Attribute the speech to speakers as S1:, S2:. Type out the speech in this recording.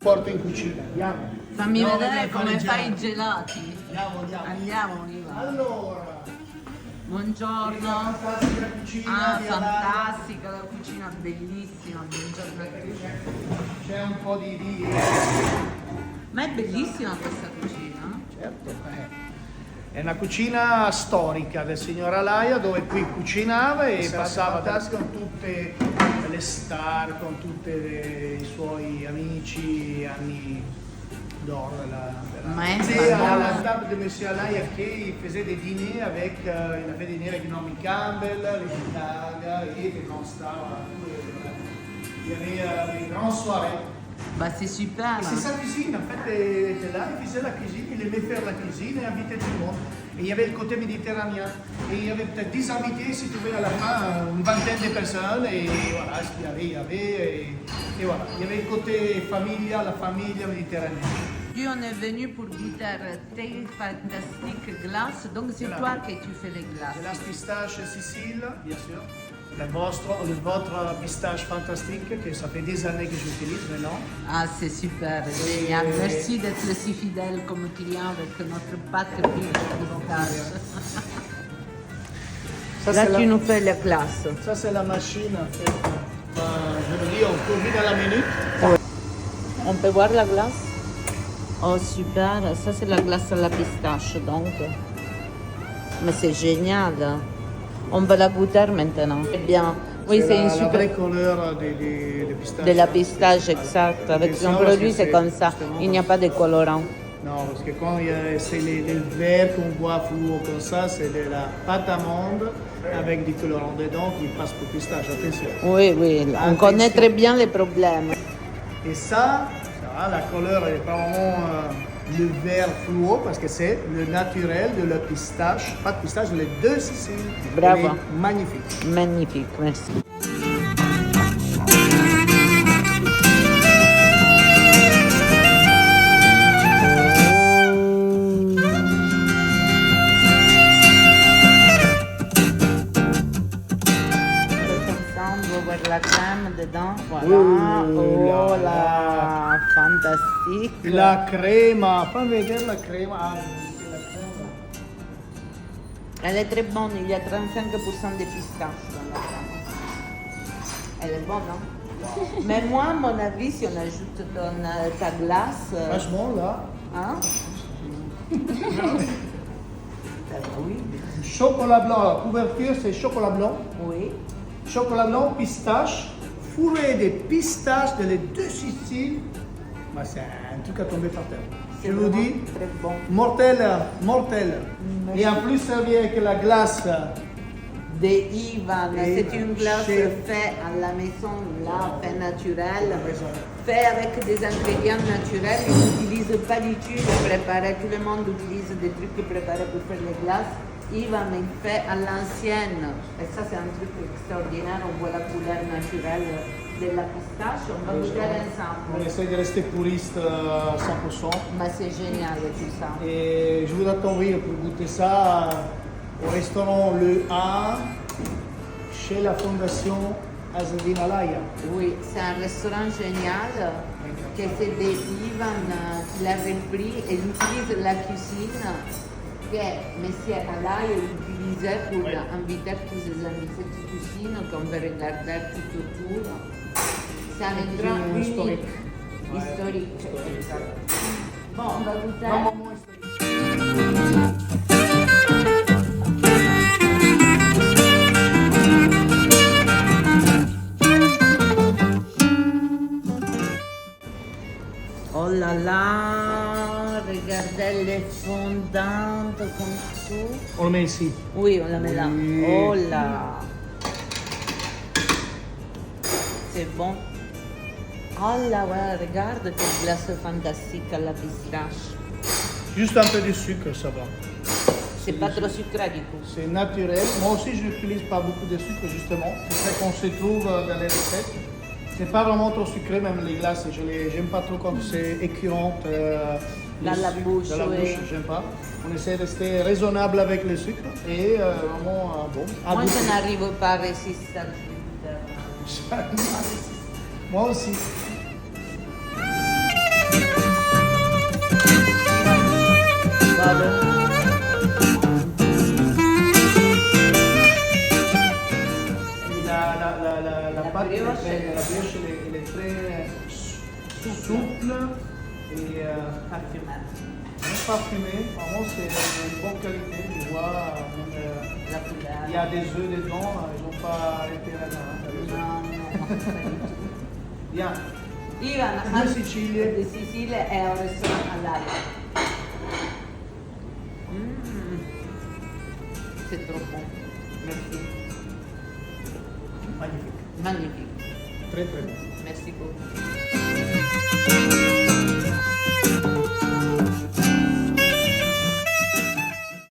S1: forte in cucina. Andiamo.
S2: Fammi
S1: Andiamo a
S2: vedere come
S1: fare
S2: fai i
S1: gelati.
S2: gelati.
S1: Andiamo.
S2: Andiamo, Iva.
S1: Allora,
S2: Buongiorno.
S1: fantastica cucina.
S2: Ah,
S1: di Alaia.
S2: fantastica, la cucina bellissima. Buongiorno a tutti.
S1: C'è un po' di...
S2: Ma è bellissima questa cucina.
S1: Certo, è una cucina storica del signor Alaia dove qui cucinava e passava con tutte le star, con tutti i suoi amici, anni d'oro
S2: Ma è
S1: C'est à
S2: famosa.
S1: la table de Monsieur Alaia qu'il faisait des dîners avec, il a fait des dîners avec Naomi Campbell, les Gaga et des grands stars. Il y avait des grandes soirées.
S2: Bah c'est super.
S1: Et c'est sa cuisine, en fait, il était là, il faisait la cuisine, il aimait faire la cuisine et inviter tout le monde. Et il y avait le côté méditerranéen. Et il y avait peut-être 10 invités, si tu veux, à la fin, une vingtaine de personnes. Et voilà ce qu'il y avait. Et voilà, il y avait le côté familia, la famille méditerranéenne.
S2: Puis on est venu pour goûter tes fantastiques glaces, donc c'est
S1: Voilà.
S2: toi qui tu fais les
S1: J'ai
S2: glaces.
S1: la pistache Sicile, bien sûr. Votre pistache fantastique, que ça fait des années que j'utilise maintenant.
S2: Ah c'est super, génial. Merci d'être si fidèle comme client avec notre pâte riche de pistache.
S1: Ça,
S2: Là
S1: c'est
S2: tu
S1: la-
S2: nous fais les glaces.
S1: Ça, c'est la machine, en fait. Je veux dire, on tourne à la minute.
S2: On peut voir la glace? Oh super, ça c'est la glace à la pistache donc. Mais c'est génial. On peut la goûter maintenant. C'est bien. Oui, c'est une
S1: la vraie
S2: super.
S1: couleur de pistache.
S2: De la pistache, exact. Avec son
S1: Ça,
S2: produit,
S1: c'est
S2: c'est comme ça.
S1: justement-
S2: Il n'y a pas de colorant.
S1: Non, parce que quand c'est les verres qu'on voit fluo comme ça, c'est de la pâte amande avec du colorant dedans qui passe pour pistache. Attention.
S2: Oui, oui, on
S1: Attention.
S2: connaît très bien les problèmes.
S1: Et ça la couleur est pas vraiment le vert fluo parce que c'est le naturel de la pistache, pas de pistache, les deux Siciles.
S2: Bravo.
S1: Elle est magnifique.
S2: Magnifique, merci. Comme ça, on va voir la crème dedans. Voilà.
S1: Oh là
S2: Oh là, fantastique.
S1: La crema, fais vedere la crema. Ah, c'est la crema.
S2: Elle est très bonne, il y a 35% de pistache dans la crème. Elle est bonne, hein? Mais moi, à mon avis, si on ajoute ta glace...
S1: Franchement, là,
S2: hein? Oui.
S1: chocolat blanc, la couverture c'est chocolat blanc.
S2: Oui.
S1: Chocolat blanc, pistache, fourré de pistaches de les deux Siciles. Bah, c'est un truc à tomber par terre.
S2: C'est
S1: Je vous
S2: vraiment
S1: dis,
S2: très bon.
S1: mortel, mortel.
S2: Merci.
S1: Et en plus servi avec la glace.
S2: De Ivan,
S1: Et
S2: c'est une glace
S1: chez-
S2: faite à la maison, là, fait naturelle, fait avec des ingrédients naturels. Ils n'utilisent pas du tout les préparés. Tout le monde utilise des trucs préparés pour faire les glaces. Ivan il fait à l'ancienne. Et ça, c'est un truc extraordinaire. On voit la couleur naturelle de la pistache. On va goûter
S1: On
S2: ensemble.
S1: essaie de rester puriste à 100%.
S2: Mais c'est génial tout ça.
S1: Et je voudrais t'envoyer pour goûter ça au restaurant Le A chez la fondation Azzedine Alaia.
S2: Oui, c'est un restaurant génial que c'est de Ivan qui l'a repris et il utilise la cuisine que M. Alaï utilisait pour
S1: Oui.
S2: inviter tous ses amis. Cette cuisine qu'on peut regarder tout autour. C'est un endroit
S1: Cuisine
S2: unique,
S1: historique. Ouais,
S2: historique.
S1: historique.
S2: Exact. Bon, on va goûter.
S1: Un moment historique.
S2: Oh là là, regardez les fondantes comme tout.
S1: On le met ici.
S2: Oui, on la met là.
S1: Oui.
S2: Oh là. C'est bon. Oh là, ouais, regarde quelle glace fantastique à la pistache.
S1: Juste un peu de sucre, ça va.
S2: C'est pas trop sucré du coup.
S1: C'est naturel. Moi aussi, je n'utilise pas beaucoup de sucre, justement. C'est ça qu'on se trouve dans les recettes. C'est pas vraiment trop sucré, même les glaces. J'aime pas trop quand c'est écœurant.
S2: Dans la bouche,
S1: Dans la
S2: oui.
S1: bouche, j'aime pas. On essaie de rester raisonnable avec le sucre et vraiment bon. à
S2: Moi,
S1: goûter.
S2: je n'arrive pas à résister au sucre.
S1: Moi aussi. souple et
S2: Parfumé.
S1: parfumé. Vraiment, c'est de bonne qualité. Tu vois,
S2: La couleur.
S1: il y a des œufs dedans, ils n'ont pas été là.
S2: No, pas du tout.
S1: Bien.
S2: Ivan,
S1: Due Sicilie.
S2: di Sicilia è un ristorante all'aria. C'est trop bon. Merci.
S1: Magnifique.
S2: Magnifique.
S1: Très très bon.
S2: Merci beaucoup.